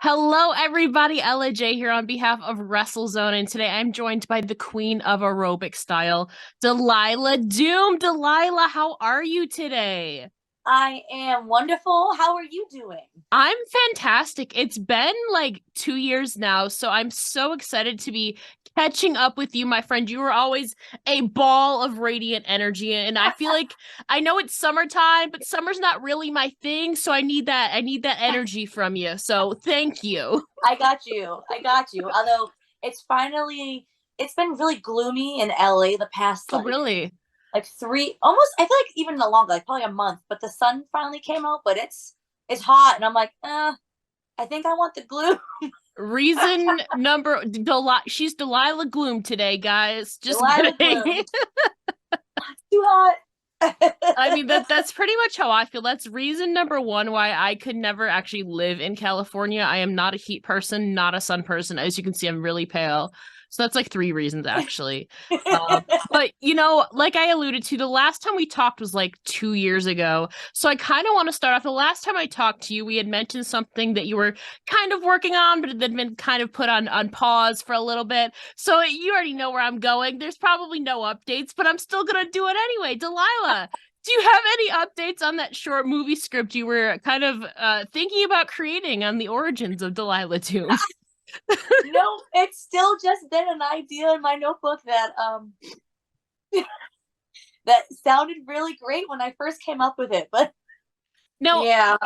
Hello, everybody. Ella J here on behalf of WrestleZone, and today I'm joined by the Queen of Aerobic Style, Delilah Doom. Delilah, how are you today? I am wonderful. How are you doing? I'm fantastic. It's been like 2 years now, so I'm so excited to be catching up with you, my friend. You were always a ball of radiant energy, and I feel like I know it's summertime, but summer's not really my thing, so I need that energy from you. So thank you. I got you. I got you. Although it's been really gloomy in LA the past Oh, really? like three, almost, I feel like even longer, like probably a month, but the sun finally came out, but it's hot and I'm like, I think I want the gloom. Reason number she's Delilah Gloom today, guys. Just Delilah kidding. gloom. Too hot. I mean that's pretty much how I feel. That's reason number one why I could never actually live in California. I am not a heat person, not a sun person. As you can see, I'm really pale. So that's like three reasons actually. But like I alluded to, the last time we talked was like 2 years ago. So I kind of want to start off. The last time I talked to you, we had mentioned something that you were kind of working on, but it had been kind of put on pause for a little bit. So you already know where I'm going. There's probably no updates, but I'm still gonna do it anyway. Delilah, do you have any updates on that short movie script you were kind of thinking about creating on the origins of Delilah Doom? No, it's still just been an idea in my notebook that that sounded really great when I first came up with it, but No, yeah.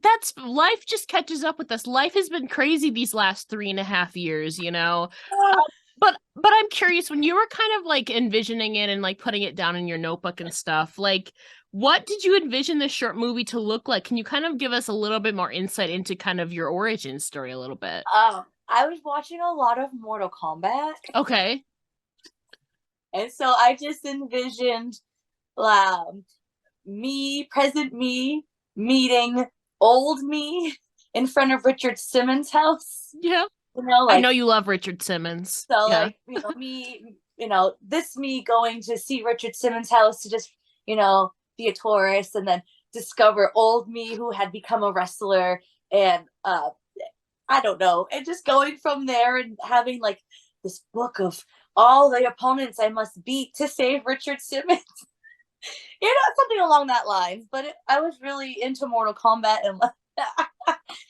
that's life just catches up with us. Life has been crazy these last 3.5 years. But I'm curious, when you were kind of like envisioning it and like putting it down in your notebook and stuff, like what did you envision this short movie to look like? Can you kind of give us a little bit more insight into kind of your origin story a little bit? I was watching a lot of Mortal Kombat, Okay. and so I just envisioned um, present me, meeting old me in front of Richard Simmons' house. Yeah. You know, I know like you love Richard Simmons. so, Yeah. me, this me going to see Richard Simmons' house to just, be a tourist, and then discover old me who had become a wrestler, and I don't know, and just going from there and having like this book of all the opponents I must beat to save Richard Simmons. Something along that lines. But I was really into Mortal Kombat, and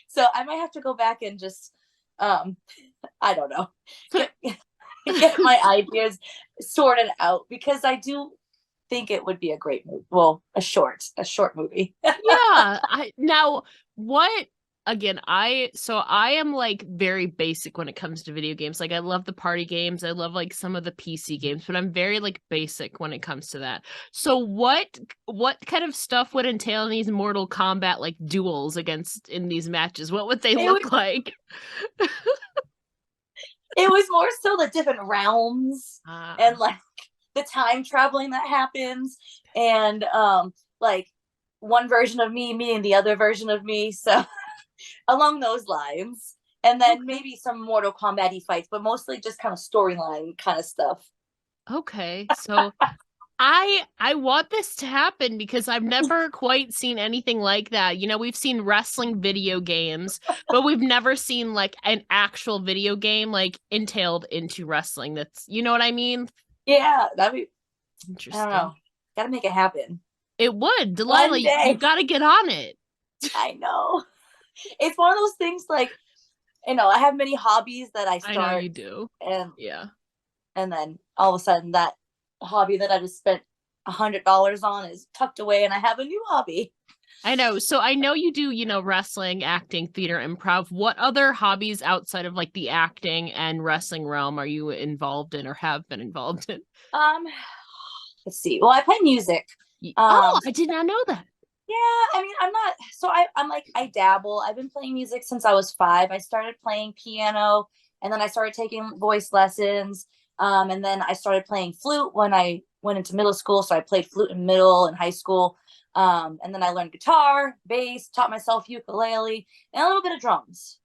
so I might have to go back and just, I don't know, get get my ideas sorted out, because I do think it would be a great movie. Well, a short movie. Yeah. Now what again, I am like very basic when it comes to video games. Like I love the party games. I love like some of the PC games, but I'm very like basic when it comes to that. So what kind of stuff would entail in these Mortal Kombat like duels against in these matches? What would they it was look like? it was more so the different realms, and Ah, like the time traveling that happens, and like one version of me meeting the other version of me. So along those lines. And then okay. maybe some Mortal Kombat fights, but mostly just kind of storyline kind of stuff. Okay. So I want this to happen because I've never quite seen anything like that. We've seen wrestling video games, but we've never seen like an actual video game like entailed into wrestling. That's, you know what I mean? Yeah, that'd be, I don't Interesting. know. Gotta make it happen. It would. Delilah, One you day. got to get on it. I know. It's one of those things like, I have many hobbies that I I know start, you do. and Yeah. then all of a sudden that hobby that I just spent $100 on is tucked away, and I have a new hobby. I know. So I know you do, wrestling, acting, theater, improv. What other hobbies outside of like the acting and wrestling realm are you involved in or have been involved in? Um, let's see. Well, I play music. Oh, Um, I did not know that. Yeah, I mean, I'm not, so I'm like, I dabble. I've been playing music since I was 5. I started playing piano, and then I started taking voice lessons. And then I started playing flute when I went into middle school. So I played flute in middle and high school. And then I learned guitar, bass, taught myself ukulele, and a little bit of drums.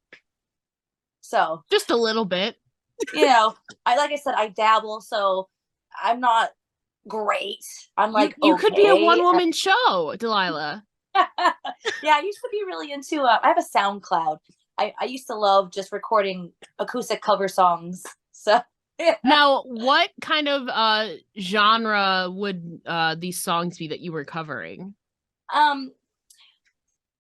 So, Just a little bit. like I said, I dabble. So I'm not great. I'm You like, you could be a okay. one woman show, Delilah. Yeah, I used to be really into. I have a SoundCloud. I used to love just recording acoustic cover songs. So yeah. Now, what kind of genre would these songs be that you were covering? um,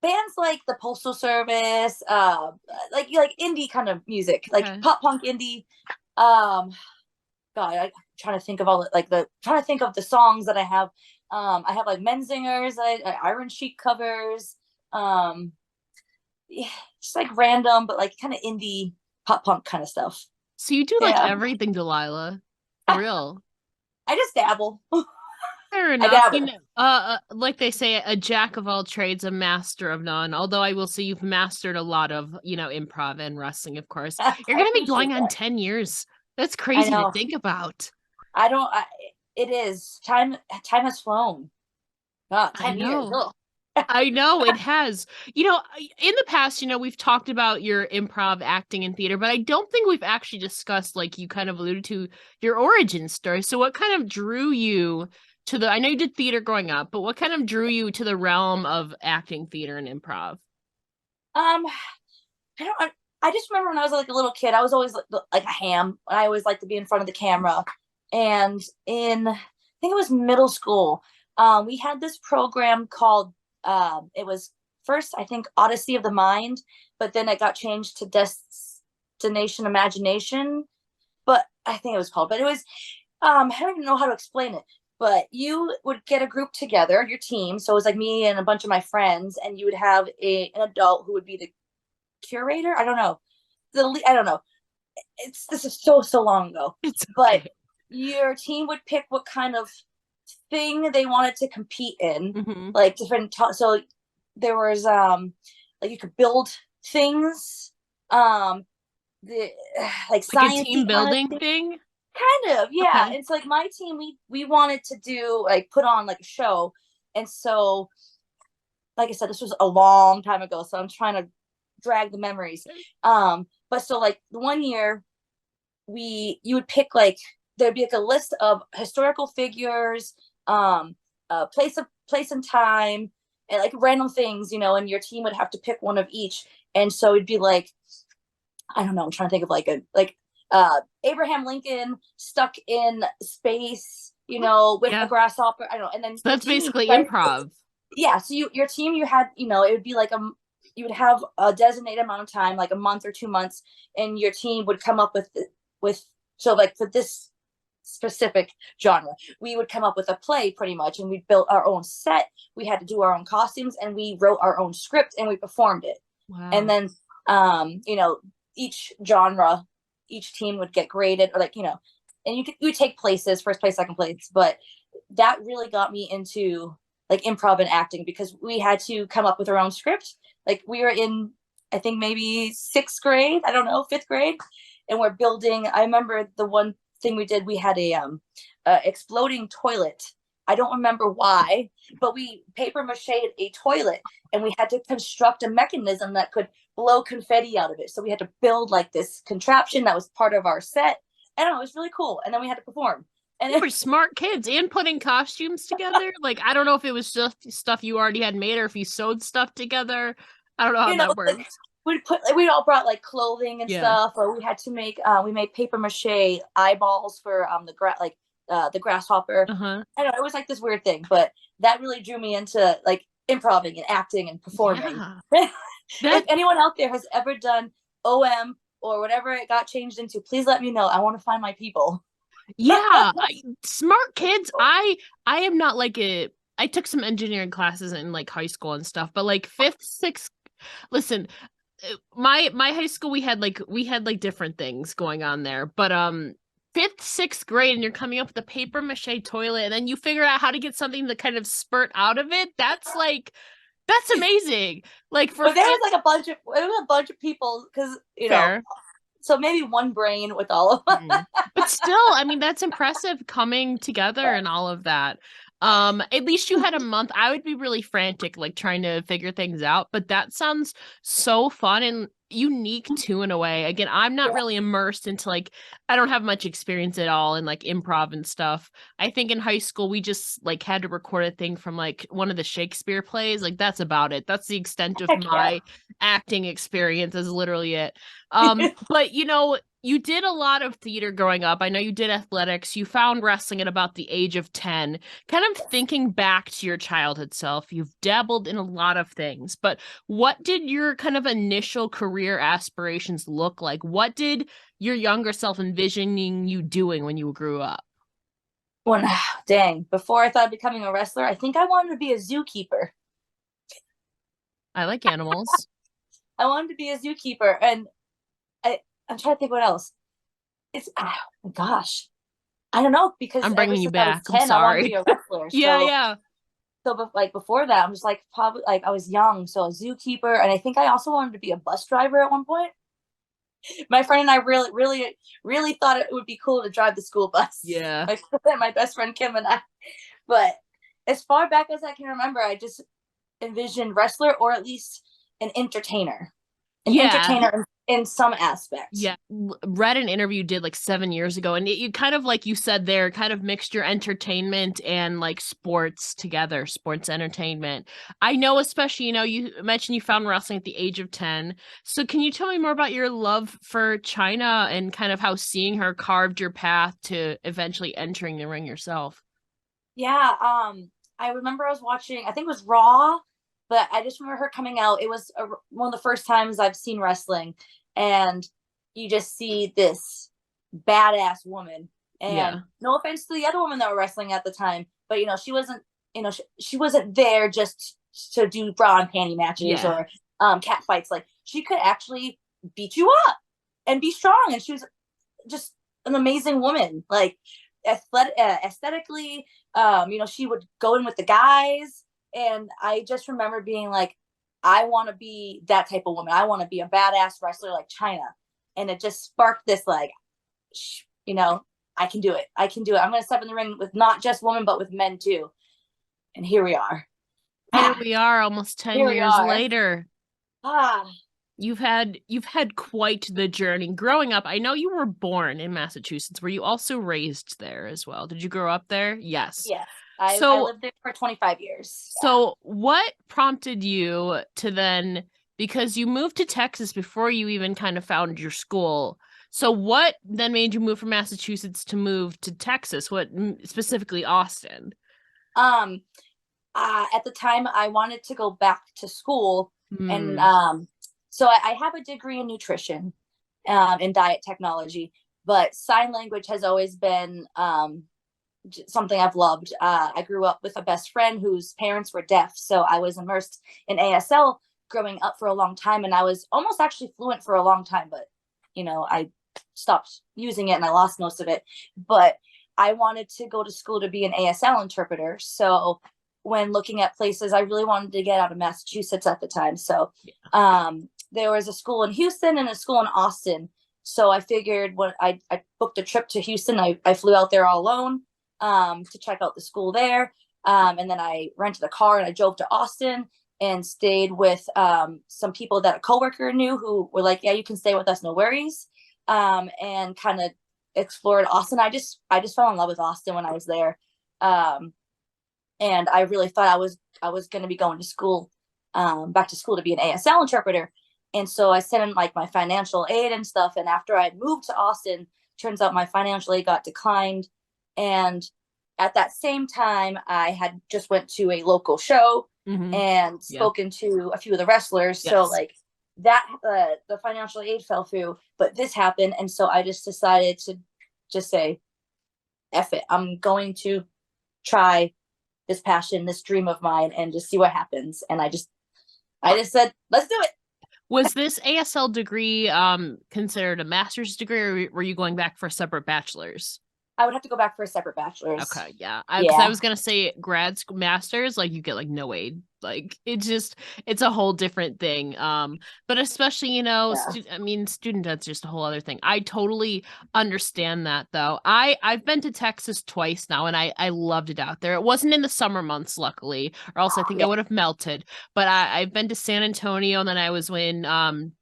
bands like the Postal Service, like indie kind of music, like Okay. pop punk indie. Um, God, I'm trying to think of all the, like the trying to think of the songs that I have. I have like Menzingers, Iron Sheik covers. Um, yeah, just like random, but like kind of indie pop punk kind of stuff. So you do like Yeah, everything, Delilah. For real. I just dabble. Fair I enough. dabble. Like they say, a jack of all trades, a master of none. Although I will say you've mastered a lot of, improv and wrestling, of course. You're I gonna be appreciate going on that. 10 years. That's I crazy to know. think about. I don't. It is time. Time has flown. God, I 10 years. know. Ugh. I know it has. In the past, we've talked about your improv acting and theater, but I don't think we've actually discussed, like you kind of alluded to, your origin story. So what kind of drew you to I know you did theater growing up, but what kind of drew you to the realm of acting, theater, and improv? Um, I don't. I just remember when I was like a little kid, I was always like a ham. I always liked to be in front of the camera. And in, I think it was middle school, we had this program called. It was first, I think, Odyssey of the Mind, but then it got changed to Destination Imagination. But I think it was called. But it was. I don't even know how to explain it. But you would get a group together, your team. So it was like me and a bunch of my friends, and you would have an adult who would be the curator. I don't know. I don't know. This is so long ago, It's but okay. your team would pick what kind of thing they wanted to compete in, Hmm. like different. So there was like you could build things, um, the like Like a sciencey team kind of building thing. thing? Kind of, yeah. Okay. It's like my team. We wanted to do like put on like a show, and so like I said, this was a long time ago, so I'm trying to drag the memories. But so like the one year you would pick like there'd be like a list of historical figures, place and time, and like random things, and your team would have to pick one of each. And so it'd be like, I don't know, I'm trying to think of like Abraham Lincoln stuck in space, with a Yeah. grasshopper. I don't know. And then So your that's team, basically right? improv. Yeah, so your team, you had, it would be like you would have a designated amount of time, like a month or 2 months, and your team would come up with so like for this specific genre, we would come up with a play pretty much, and we built our own set. We had to do our own costumes, and we wrote our own script, and we performed it. And Wow. then each genre, each team would get graded, or like, and you take places, first place, second place. But that really got me into like improv and acting, because we had to come up with our own script. Like we were in, I think maybe sixth grade, I don't know, fifth grade, and we're building. I remember the one thing we did, we had a exploding toilet. I don't remember why, but we paper mache a toilet, and we had to construct a mechanism that could blow confetti out of it. So we had to build like this contraption that was part of our set. I don't know, it was really cool. And then we had to perform. And You were smart kids and putting costumes together. Like, I don't know if it was just stuff you already had made or if you sewed stuff together. I don't know how that like worked. we all brought like clothing and Yeah. stuff, or we had to make we made paper mache eyeballs for the grasshopper. Uh-huh. I don't know, it was like this weird thing, but that really drew me into like improving and acting and performing. Yeah. If That anyone out there has ever done OM or whatever it got changed into, please let me know. I want to find my people. yeah, smart kids. I am not like a I took some engineering classes in like high school and stuff, but like fifth, sixth, listen, my high school we had like different things going on there, but fifth, sixth grade, and you're coming up with a paper mache toilet, and then you figure out how to get something to kind of spurt out of it. That's amazing. Like for But there was fifth, like a bunch of people, because fair. so maybe one brain with all of them. Mm. But still, I mean, that's impressive coming together and all of that. At least you had a month. I would be really frantic, like trying to figure things out, but that sounds so fun and unique too in a way. Again, I'm not Yeah. really immersed into like I don't have much experience at all in like improv and stuff. I think in high school we just like had to record a thing from like one of the Shakespeare plays. Like that's about it. That's the extent of Heck yeah. my acting experience is literally it. But you did a lot of theater growing up. I know you did athletics. You found wrestling at about the age of 10. Kind of thinking back to your childhood self, you've dabbled in a lot of things, but what did your kind of initial career aspirations look like? What did your younger self envisioning you doing when you grew up? When, dang, before I thought of becoming a wrestler, I think I wanted to be a zookeeper. I like animals. I wanted to be a zookeeper, and I'm trying to think what else. It's oh my gosh, I don't know because I'm ever bringing you since I was back. I'm 10, I wanted to be sorry. a wrestler. Yeah, So yeah. like before that, I'm just like probably like I was young, so a zookeeper, and I think I also wanted to be a bus driver at one point. My friend and I really thought it would be cool to drive the school bus. Yeah. My best friend Kim and I. But as far back as I can remember, I just envisioned wrestler or at least an entertainer, Yeah. in some aspect. Yeah, read an interview you did like 7 years ago, and you kind of like you said there, kind of mixed your entertainment and like sports together, sports entertainment. I know, especially, you mentioned you found wrestling at the age of 10. So can you tell me more about your love for Chyna and kind of how seeing her carved your path to eventually entering the ring yourself? Yeah, I remember I was watching, I think it was Raw, but I just remember her coming out. It was one of the first times I've seen wrestling, and you just see this badass woman. And Yeah. no offense to the other women that were wrestling at the time, but she wasn't, she wasn't there just to do bra and panty matches Yeah. or cat fights. Like she could actually beat you up and be strong, and she was just an amazing woman. Like aesthetically, she would go in with the guys, and I just remember being like, I want to be that type of woman. I want to be a badass wrestler like Chyna, and it just sparked this like, you know, I can do it. I can do it. I'm going to step in the ring with not just women, but with men too. And here we are. Here we are almost 10 Here we years are. later. Ah, You've had quite the journey. Growing up, I know you were born in Massachusetts. Were you also raised there as well? Did you grow up there? Yes. yes. I So lived there for 25 years. Yeah. so what prompted you to then, because you moved to Texas before you even kind of found your school. So what then made you move from Massachusetts to move to Texas? What specifically Austin? Um, at the time, I wanted to go back to school, and Hmm. so I have a degree in nutrition, in diet technology, but sign language has always been something I've loved. I grew up with a best friend whose parents were deaf, so I was immersed in ASL growing up for a long time, and I was almost actually fluent for a long time, but I stopped using it and I lost most of it. But I wanted to go to school to be an ASL interpreter, so when looking at places, I really wanted to get out of Massachusetts at the time. So there was a school in Houston and a school in Austin. So I figured when I booked a trip to Houston, I flew out there all alone to check out the school there. And then I rented a car and I drove to Austin and stayed with some people that a coworker knew who were like, yeah, you can stay with us, no worries. And kind of explored Austin. I just fell in love with Austin when I was there. And I really thought I was going to be going to school, back to school to be an ASL interpreter. And so I sent in like my financial aid and stuff. And after I had moved to Austin, turns out my financial aid got declined. And at that same time, I had just went to a local show Hmm. and Yeah. spoken to a few of the wrestlers. So Yes. like that, the financial aid fell through, but this happened. And so I just decided to just say, F it. I'm going to try this passion, this dream of mine, and just see what happens. And I just said, let's do it. Was this ASL degree considered a master's degree, or were you going back for separate bachelor's? I would have to go back for a separate bachelor's. Okay, yeah. Because I Yeah. was gonna say grad school masters, like you get like no aid. Like it's a whole different thing. But especially, Yeah. I mean, student debt's just a whole other thing. I totally understand that though. I've been to Texas twice now and I loved it out there. It wasn't in the summer months, luckily, or else I think I Yeah. would have melted. But I've been to San Antonio and then I was in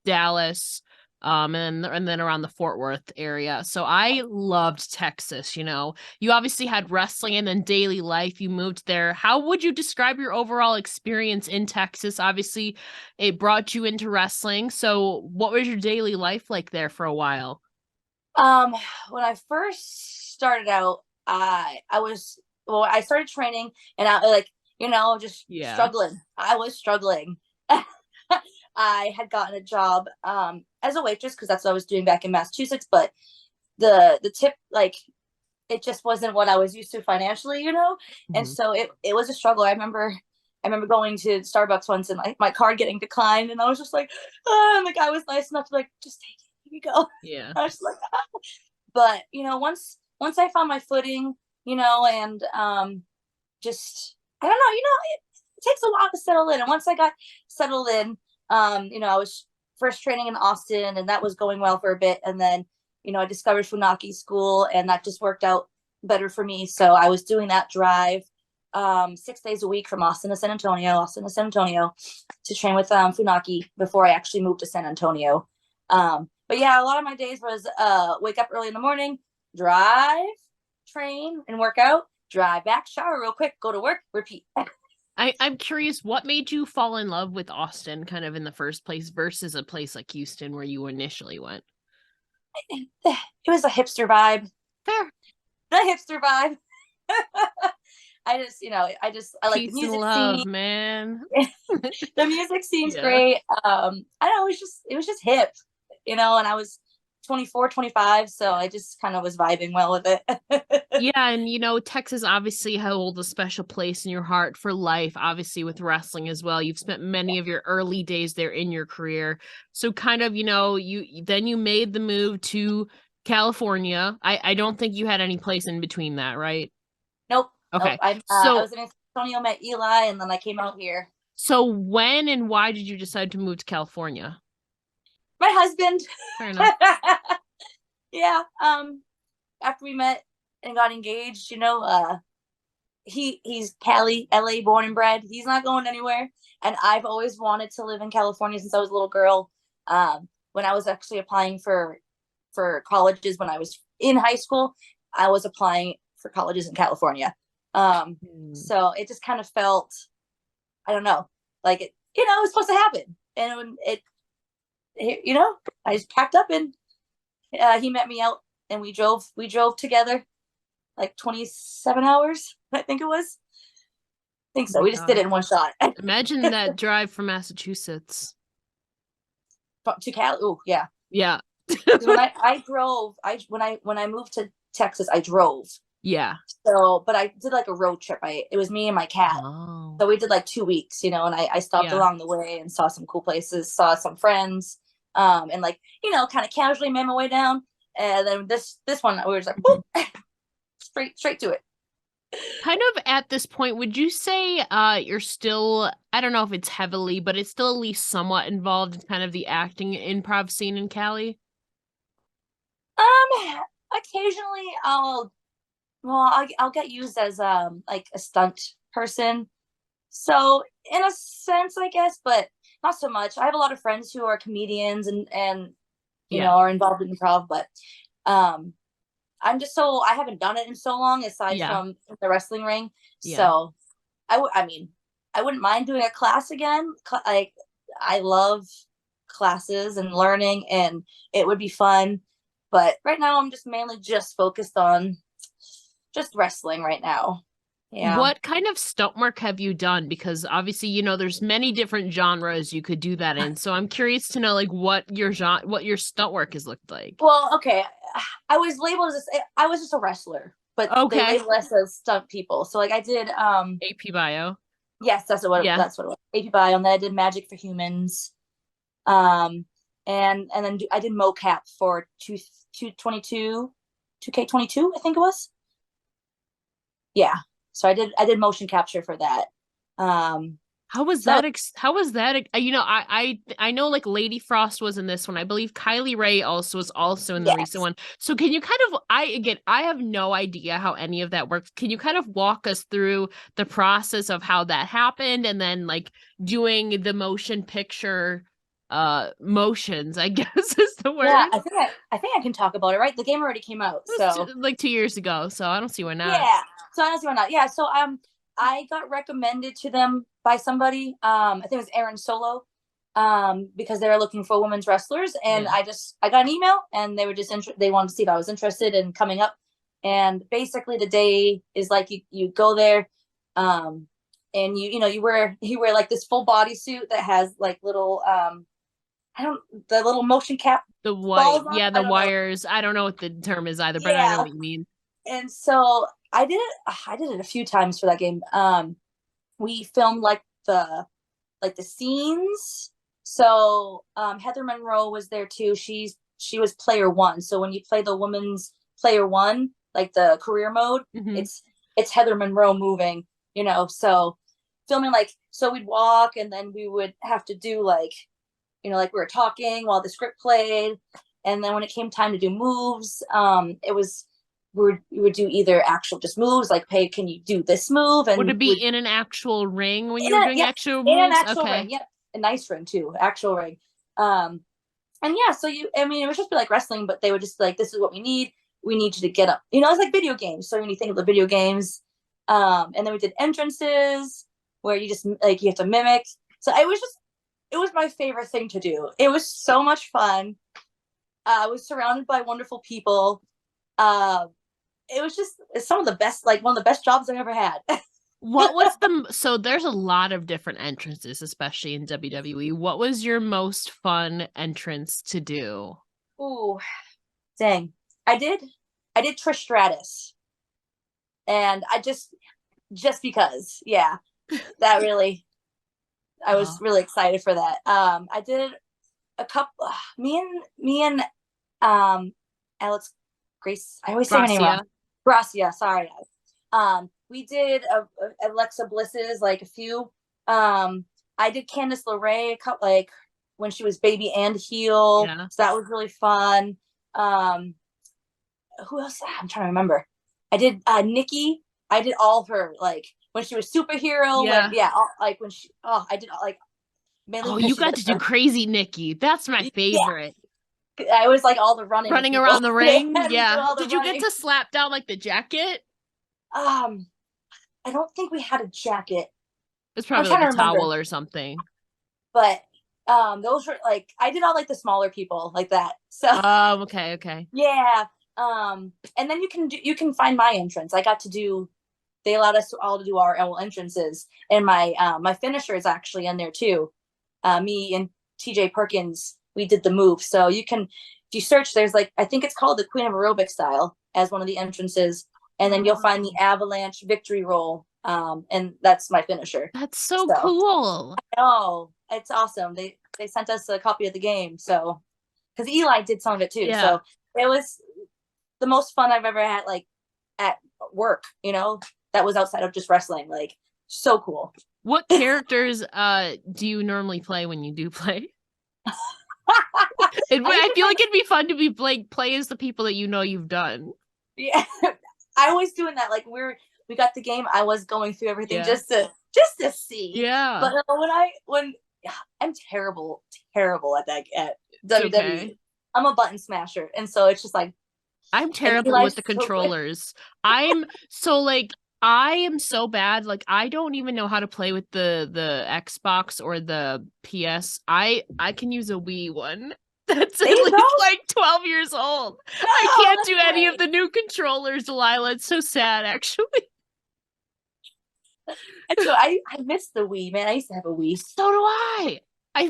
Dallas and then around the Fort Worth area. So I loved Texas. You obviously had wrestling and then daily life. You moved there. How would you describe your overall experience in Texas? Obviously, it brought you into wrestling. So what was your daily life like there for a while? Um, when I first started out, I started training and I like, just Yeah. struggling. I was struggling. I had gotten a job as a waitress because that's what I was doing back in Massachusetts, but the tip, like, it just wasn't what I was used to financially. And Mhm. so it was a struggle. I remember going to Starbucks once and my card getting declined, and I was just like, oh, and the guy was nice enough to like, just take it, here you go. Yeah. I was just like, ah. But once I found my footing, and just I don't know, it takes a while to settle in. And once I got settled in, I was first training in Austin, and that was going well for a bit. And then, I discovered Funaki School, and that just worked out better for me. So I was doing that drive 6 days a week from Austin to San Antonio to train with Funaki before I actually moved to San Antonio. But yeah, a lot of my days was wake up early in the morning, drive, train, and work out, drive back, shower real quick, go to work, repeat. I'm curious, what made you fall in love with Austin kind of in the first place versus a place like Houston where you initially went? It was a hipster vibe. Fair. The hipster vibe. I like the Peace and music love, scene. man. The music scene's Yeah. great. I don't know, it was just hip, and I was 24, 25, so I just kind of was vibing well with it. Yeah, and Texas obviously holds a special place in your heart for life, obviously with wrestling as well. You've spent many of your early days there in your career. So kind of, you made the move to California. I don't think you had any place in between that, right? Nope, nope. Okay. I So was in San Antonio, met Eli, and then I came out here. so when and why did you decide to move to California? My husband. Fair enough. Yeah. After we met and got engaged, he's Cali, LA born and bred. He's not going anywhere. And I've always wanted to live in California since I was a little girl. When I was actually applying for colleges when I was in high school, I was applying for colleges in California. So it just kind of felt, I don't know, like it was supposed to happen. And when I just packed up and he met me out and we drove together like 27 hours, I think it was. I think Oh so. my We just did God. it in one shot. Imagine that drive from Massachusetts. To Cali. Oh, yeah. Yeah. When I drove, when I moved to Texas, I drove. Yeah. So, but I did like a road trip. It was me and my cat. Oh. So we did like 2 weeks, and I stopped Yeah. along the way and saw some cool places, saw some friends, and like, kind of casually made my way down. And then this one, we were just like, Mhm. whoop, straight to it. Kind of at this point, would you say you're still, I don't know if it's heavily, but it's still at least somewhat involved in kind of the acting improv scene in Cali? Occasionally I'll get used as like a stunt person. So in a sense, I guess, but not so much. I have a lot of friends who are comedians and Yeah. are involved in improv, but um I haven't done it in so long aside Yeah. from the wrestling ring. Yeah. So I mean, I wouldn't mind doing a class again. Like, I love classes and learning, and it would be fun. But right now, I'm just mainly just focused on just wrestling right now. Yeah. What kind of stunt work have you done? Because obviously, there's many different genres you could do that in. So I'm curious to know like what your stunt work has looked like. Well, okay. I was just a wrestler, but they Okay. label us as stunt people. So like I did AP bio. yes, Yeah. that's what it was. AP Bio, and then I did Magic for Humans. Um and then I did mocap for 2K22, I think it was. Yeah. So I did motion capture for that. Um, How was so that? How was that? I know like Lady Frost was in this one. I believe Kylie Ray also was also in the recent yes. one. So can you kind of I have no idea how any of that works. Can you kind of walk us through the process of how that happened and then like doing the motion picture motions, I guess is the Yeah, word. I think I can talk about it, right? The game already came out. It was So like 2 years ago, so I don't see why not. yeah. So honestly, why not? Yeah. So I got recommended to them by somebody. I think it was Aaron Solo, because they were looking for women's wrestlers, and Yeah. I got an email, and they were just they wanted to see if I was interested in coming up. And basically, the day is like you go there, um, and you wear like this full bodysuit that has like little I don't the little motion cap The white, balls on it. yeah, I the don't know. wires. I don't know what the term is either, but I know Yeah. what you mean. And so I did it a few times for that game. We filmed like the scenes. So Heather Monroe was there too. She was player one. So when you play the women's player one, like the career mode, Hmm. it's Heather Monroe moving, so filming like so we'd walk and then we would have to do like like we were talking while the script played. And then when it came time to do moves, it was we would do either actual just moves like, hey, can you do this move? Would And it be would in an actual ring when in you were a doing yes, actual in an moves? actual Okay. ring, yep, a nice ring too, actual ring. Um, and yeah, so I mean, it would just be like wrestling, but they would just be like, this is what we need. We need you to get up. It's like video games. So when you think of the video games, and then we did entrances where you just like you have to mimic. So it was my favorite thing to do. It was so much fun. I was surrounded by wonderful people. Uh, it was just some of the best, like one of the best jobs I've ever had. What was so there's a lot of different entrances, especially in WWE. What was your most fun entrance to do? Ooh, dang! I did, I did Trish Stratus, and I just because, yeah, that really, I was Oh, really excited for that. I did a couple. Me and Alex Grace. I always say her name wrong. Gracia. Gracia. Sorry. We did Alexa Bliss's like a few. I did Candice LeRae like when she was baby and heel, Yeah. so that was really fun. Um, who else? I'm trying to remember. I did Nikki. I did all of her like when she was superhero. When Yeah. yeah, like when she. Oh, I did like mainly Oh, because you she got does. to do Crazy Nikki. That's my Yeah, favorite. I was like all the running Running people. around the They ring. had me do Yeah. all the Did you get running. to slap down like the jacket? Um, I don't think we had a jacket. It's I'm probably trying like to a remember, towel or something. but those were like I did all like the smaller people like that. So Okay, okay. yeah. And then you can find my entrance. I got to do. They allowed us all to do our own entrances, and my finisher is actually in there too. Me and TJ Perkins, we did the move. So you can, if you search, there's like I think it's called the Queen of Aerobic Style as one of the entrances, and then you'll find the Oh, Avalanche Victory Roll, and that's my finisher. that's so So cool. oh, it's awesome. They sent us a copy of the game, so because Eli did some of it too. Yeah. So it was the most fun I've ever had, like at work. That was outside of just wrestling. Like so cool. What characters do you normally play when you do play? I I usually feel play like it'd be fun to be like play as the people that you know you've done. yeah. I was doing that. Like we got the game. I was going through everything Yeah. just to see. Yeah. But when I'm terrible at that at It's WWE. okay. I'm a button smasher, and so it's just like I'm and terrible with Eli's the so good. controllers. I'm so like I am so bad. Like I don't even know how to play with the Xbox or the PS. I can use a Wii one. That's at There you go. least like 12 years old. I No, can't that's do any of great. the new controllers, Delilah. It's so sad actually. That's what I miss the Wii, man. I used to have a Wii. So do I.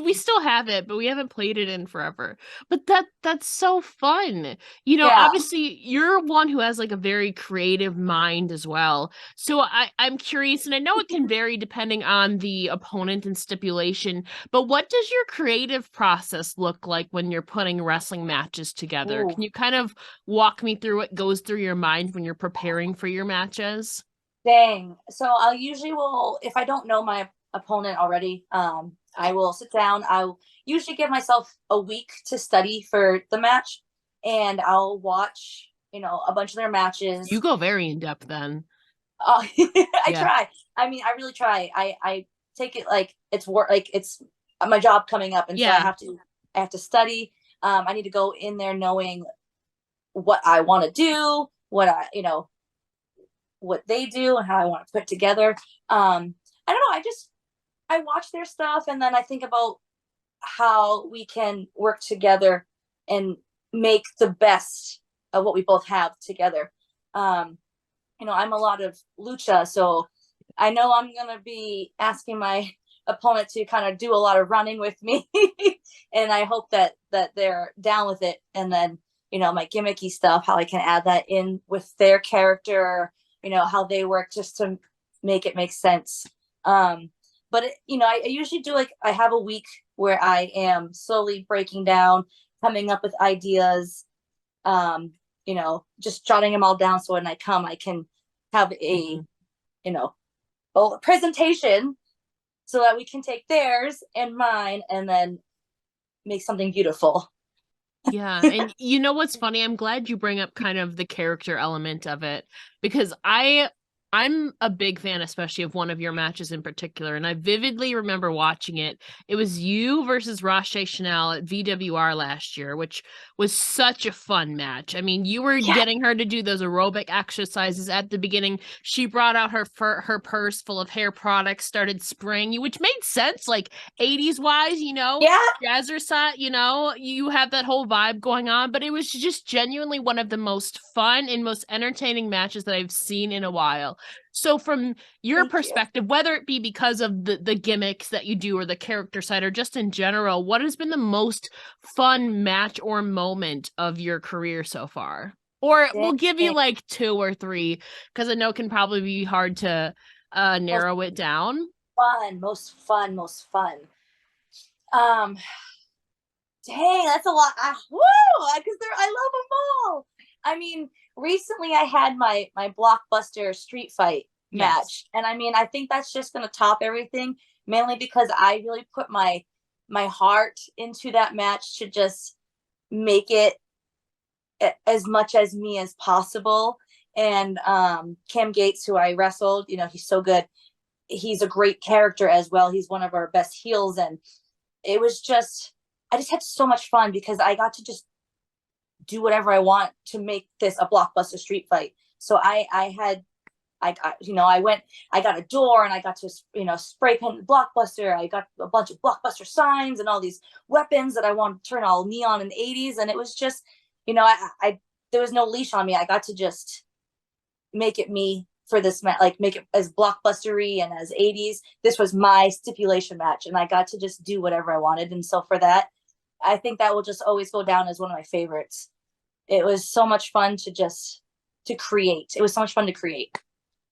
We still have it, but we haven't played it in forever. But that's so fun. Yeah. Obviously you're one who has like a very creative mind as well. So I'm curious, and I know it can vary depending on the opponent and stipulation, but what does your creative process look like when you're putting wrestling matches together? Ooh. Can you kind of walk me through what goes through your mind when you're preparing for your matches? Dang. So I'll usually will, if I don't know my opponent already, I will sit down. I'll usually give myself a week to study for the match, and I'll watch, a bunch of their You matches. go very in depth then. I Yeah. try. I mean, I really try. I take it like it's work, like it's my job coming up, and so Yeah. I have to study. I need to go in there knowing what I want to do, what they do, and how I want to put together. I don't know. I watch their stuff, and then I think about how we can work together and make the best of what we both have together. Um, I'm a lot of lucha, so I know I'm gonna be asking my opponent to kind of do a lot of running with me, and I hope that they're down with it. And then my gimmicky stuff, how I can add that in with their character, how they work, just to make it make sense. But I usually do, like, I have a week where I am slowly breaking down, coming up with ideas, just jotting them all down so when I come, I can have you know, a presentation so that we can take theirs and mine and then make something beautiful. Yeah, and you know what's funny? I'm glad you bring up kind of the character element of it because I'm a big fan, especially of one of your matches in particular, and I vividly remember watching it. It was you versus Roche Chanel at VWR last year, which was such a fun match. I mean, you were Yeah, getting her to do those aerobic exercises at the beginning. She brought out her purse full of hair products, started spraying you, which made sense, like 80s wise, yeah. jazzercise, you have that whole vibe going on, but it was just genuinely one of the most fun and most entertaining matches that I've seen in a while. So from your Thank you. perspective, whether it be because of the gimmicks that you do or the character side or just in general, what has been the most fun match or moment of your career so far? Or we'll give you Dang. like two or three, because I know it can probably be hard to Most narrow it down. fun, most fun, most fun. Um, Dang, that's a lot. Woo! Because I love them all. I mean, recently I had my blockbuster street fight Yes. match, and I mean, I think that's just gonna top everything, mainly because I really put my heart into that match to just make it as much as me as possible. And Cam Gates, who I wrestled, he's so good. He's a great character as well. He's one of our best heels, and it was just I just had so much fun because I got to just do whatever I want to make this a blockbuster street fight. So I got, I got a door, and I got to, spray paint blockbuster. I got a bunch of blockbuster signs and all these weapons that I wanted to turn all neon in the 80s. And it was just, I there was no leash on me. I got to just make it me for this match, like make it as blockbustery and as 80s. This was my stipulation match, and I got to just do whatever I wanted. And so for that, I think that will just always go down as one of my favorites. It was so much fun to create. It was so much fun to create.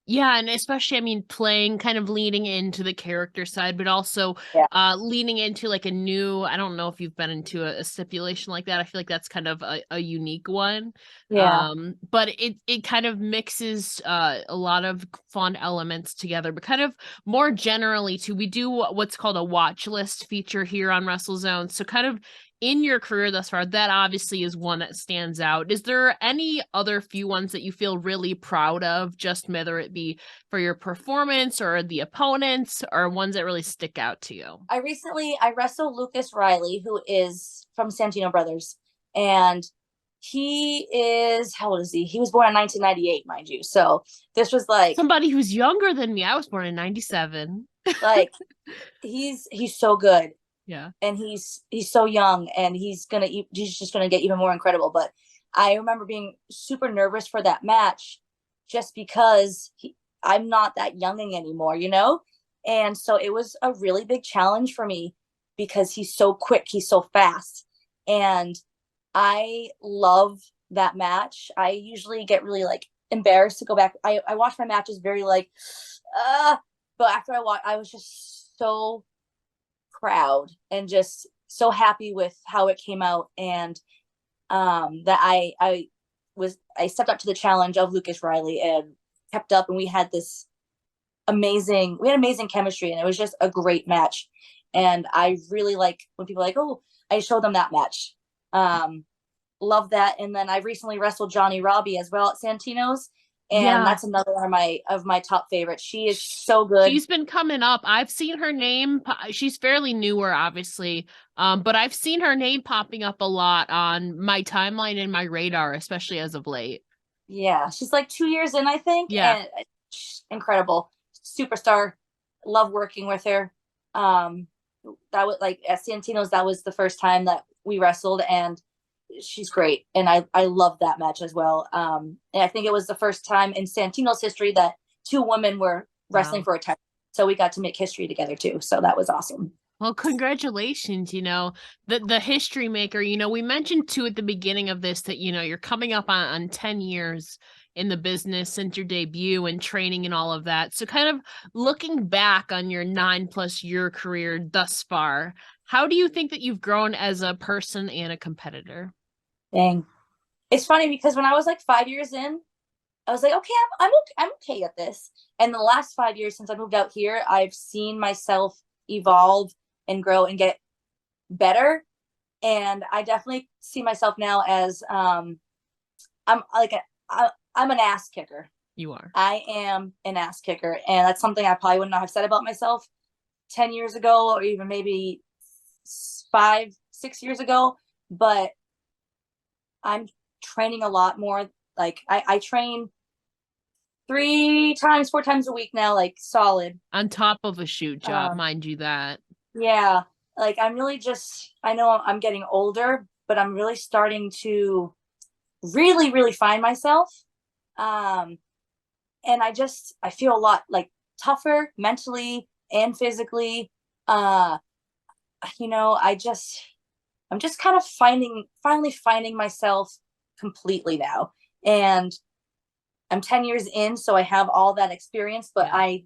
Yeah, and especially, I mean, playing kind of leaning into the character side, but also Yeah. leaning into like a new, I don't know if you've been into a stipulation like that. I feel like that's kind of a unique one. Yeah. But it kind of mixes a lot of fun elements together, but kind of more generally too, we do what's called a watch list feature here on WrestleZone. So kind of in your career thus far, that obviously is one that stands out. Is there any other few ones that you feel really proud of, just whether it be for your performance or the opponents, or ones that really stick out to you? I wrestled Lucas Riley, who is from Santino Brothers, and he is how old is he? He was born in 1998, mind you. So this was Somebody who's younger than me. I was born in 97. like he's so good, Yeah. and he's so young, and he's just gonna get even more incredible. But I remember being super nervous for that match, just because I'm not that young anymore. And so it was a really big challenge for me because he's so quick, he's so fast, and I love that match. I usually get really like embarrassed to go back. I watch my matches very like, but after I watch, I was just so proud and just so happy with how it came out, and that I stepped up to the challenge of Lucas Riley, and kept up, and we had amazing chemistry, and it was just a great match. And I really like when people are like, oh, I showed them that match. Love that. And then I recently wrestled Johnny Robbie as well at Santino's, and Yeah. that's another one of my top favorites. She is so good. She's been coming up. I've seen her name. She's fairly newer, obviously, but I've seen her name popping up a lot on my timeline and my radar, especially as of late. Yeah, she's like 2 years in, I think, Yeah. and incredible superstar. Love working with her. That was like at Santino's. That was the first time that we wrestled, and she's great. And I love that match as well. And I think it was the first time in Santino's history that two women were wrestling for a title. So we got to make history together too. So that was awesome. Well, congratulations, the history maker. We mentioned too at the beginning of this that, you're coming up on 10 years in the business since your debut and training and all of that. So kind of looking back on your 9+ year career thus far, how do you think that you've grown as a person and a competitor? Dang. It's funny because when I was like 5 years in, I was like, okay, I'm okay at this. And the last 5 years since I moved out here, I've seen myself evolve and grow and get better. And I definitely see myself now as I'm an ass kicker. You are. I am an ass kicker, and that's something I probably would not have said about myself 10 years ago, or even maybe 5-6 years ago. But I'm training a lot more. Like I train 4 times a week now, like solid. On top of a shoot job, mind you that. Yeah. Like I'm really I know I'm getting older, but I'm really starting to really, really find myself. And I feel a lot like tougher mentally and physically. I'm just kind of finally finding myself completely now. And I'm 10 years in, so I have all that experience, but I'm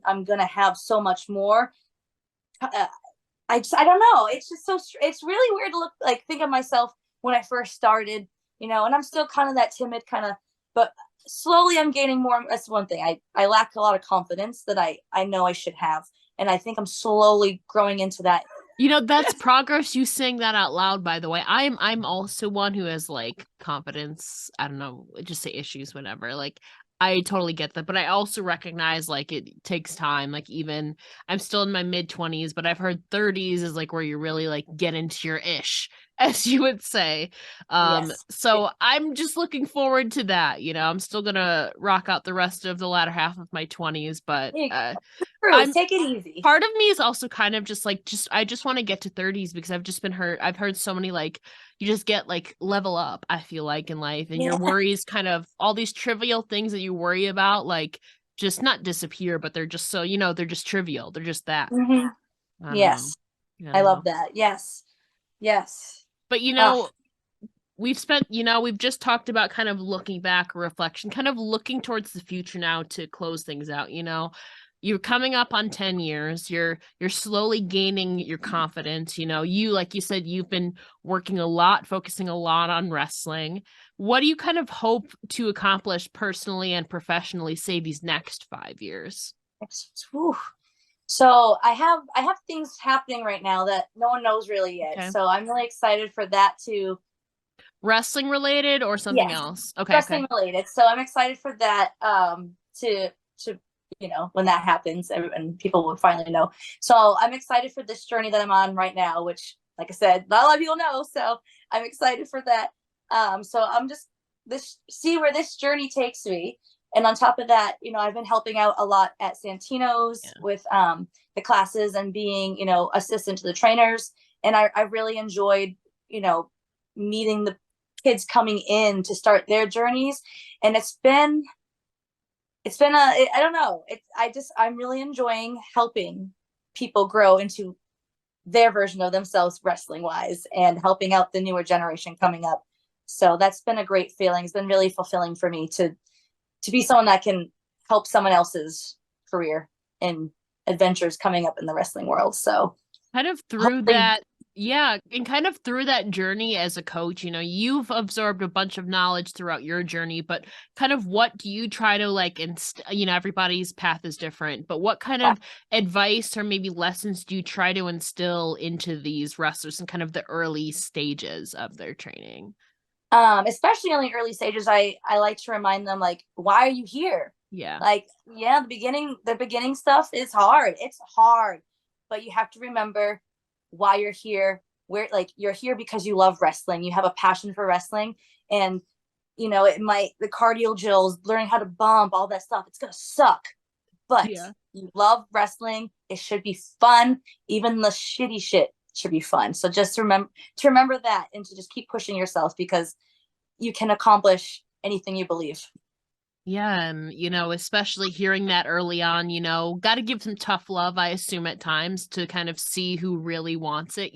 going to have so much more. I don't know. It's just it's really weird to think of myself when I first started, and I'm still kind of that timid but slowly I'm gaining more. That's one thing. I lack a lot of confidence that I know I should have. And I think I'm slowly growing into that. That's progress. You saying that out loud, by the way. I'm also one who has like confidence. I don't know, just say issues, whatever. Like I totally get that, but I also recognize like it takes time. Like even I'm still in my mid-20s, but I've heard 30s is like where you really like get into your ish, as you would say. Yes. So I'm just looking forward to that. I'm still gonna rock out the rest of the latter half of my 20s, but take it easy. Part of me is also kind of I just want to get to 30s because I've heard so many like you just get like level up, I feel like, in life, and your worries kind of all these trivial things that you worry about like just not disappear, but they're just so they're just trivial, they're just that. Yes, I love that. Yes. But we've just talked about kind of looking back, reflection, kind of looking towards the future now to close things out. You're coming up on 10 years. You're slowly gaining your confidence. Like you said, you've been working a lot, focusing a lot on wrestling. What do you kind of hope to accomplish personally and professionally, say these next 5 years? So I have things happening right now that no one knows really yet. Okay. So I'm really excited for that too. Wrestling related or something else? Okay. Wrestling related. So I'm excited for that to when that happens and people will finally know. So I'm excited for this journey that I'm on right now, which, like I said, not a lot of people know. So I'm excited for that. So I'm just see where this journey takes me. And on top of that, I've been helping out a lot at Santino's with the classes and being, assistant to the trainers. And I really enjoyed, meeting the kids coming in to start their journeys. And it's been I don't know. I'm really enjoying helping people grow into their version of themselves wrestling wise and helping out the newer generation coming up. So that's been a great feeling. It's been really fulfilling for me to be someone that can help someone else's career and adventures coming up in the wrestling world. So kind of through that, Yeah, and kind of through that journey as a coach, you've absorbed a bunch of knowledge throughout your journey, but kind of what do you try to like, everybody's path is different, but what kind of advice or maybe lessons do you try to instill into these wrestlers in kind of the early stages of their training? Especially in the early stages, I like to remind them, like, why are you here? Yeah. Like, yeah, the beginning stuff is hard. It's hard, but you have to remember why you're here. Where, like, you're here because you love wrestling. You have a passion for wrestling, and it might, the cardio drills, learning how to bump, all that stuff. It's gonna suck, but Yeah. you love wrestling. It should be fun. Even the shitty shit should be fun. So just remember that, and to just keep pushing yourself, because you can accomplish anything you believe. Yeah, and especially hearing that early on, got to give some tough love, I assume at times to kind of see who really wants it.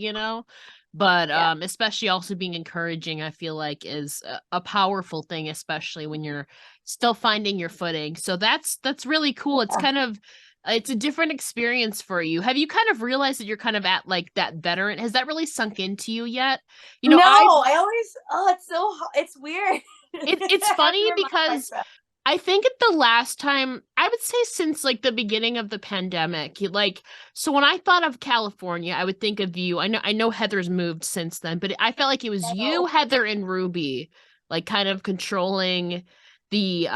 But Yeah. especially also being encouraging, I feel like is a powerful thing, especially when you're still finding your footing. So that's really cool. It's kind of it's a different experience for you. Have you kind of realized that you're kind of at like that veteran? Has that really sunk into you yet? No, I I always, it's weird. it's I have to funny remind because myself. I think at the last time, I would say since like the beginning of the pandemic, so when I thought of California, I would think of you. I know Heather's moved since then, but I felt like it was you, No. Heather, and Ruby, like kind of controlling the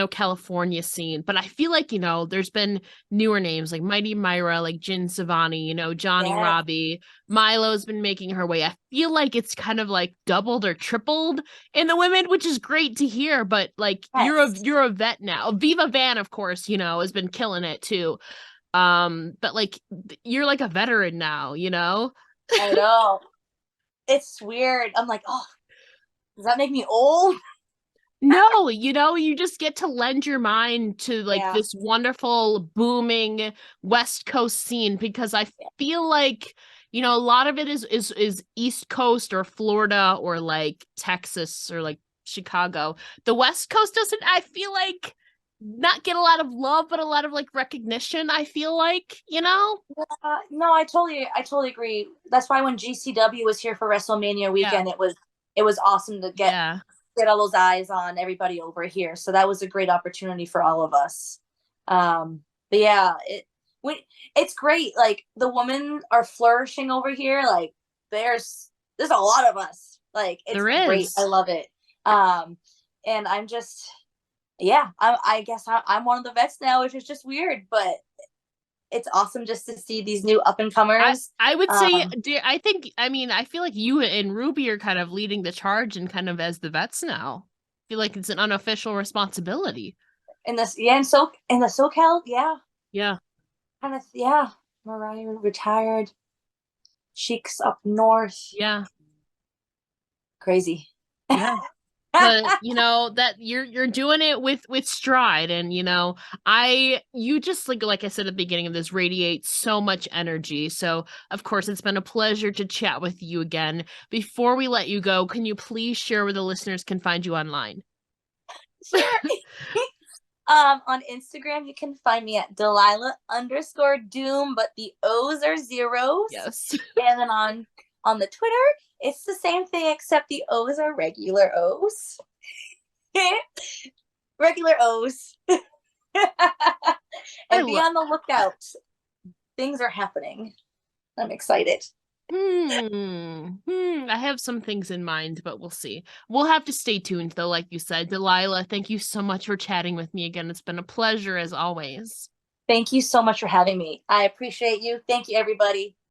California scene. But I feel like, there's been newer names like Mighty Myra, like Jin Savani, Johnny Yeah. Robbie. Milo's been making her way. I feel like it's kind of like doubled or tripled in the women, which is great to hear. But like Yes. you're a vet now. Viva Van, of course, has been killing it too. But like you're like a veteran now. I know. It's weird. I'm like, oh, does that make me old? No, you just get to lend your mind to like Yeah. this wonderful booming West Coast scene because I feel like a lot of it is East Coast or Florida or like Texas or like Chicago. The West Coast doesn't, I feel like, not get a lot of love, but a lot of like recognition, I feel like. No, I totally agree. That's why when GCW was here for WrestleMania Yeah. weekend, it was awesome to get Yeah. get all those eyes on everybody over here. So that was a great opportunity for all of us. But yeah, it's great. Like, the women are flourishing over here. Like, there's a lot of us. Like, it's There great. I is. love it. And I'm just, yeah, I guess I'm one of the vets now, which is just weird, but it's awesome just to see these new up and I comers. I would say, Um, I feel like you and Ruby are kind of leading the charge and kind of as the vets now. I feel like it's an unofficial responsibility. in this, yeah, in the SoCal, yeah, Yeah. kind of, yeah. Mariah retired. Cheeks up north. Yeah. Crazy. Yeah. But that you're doing it with stride, and you just like I said at the beginning of this, radiate so much energy. So of course it's been a pleasure to chat with you again. Before we let you go, can you please share where the listeners can find you online? Sure. On Instagram, you can find me at Delilah_Doom, but the O's are zeros. Yes. And then on the Twitter, it's the same thing, except the O's are regular O's. Regular O's. I And be love. on the lookout. Things are happening. I'm excited. I have some things in mind, but we'll see. We'll have to stay tuned, though, like you said. Delilah, thank you so much for chatting with me again. It's been a pleasure as always. Thank you so much for having me. I appreciate you. Thank you, everybody.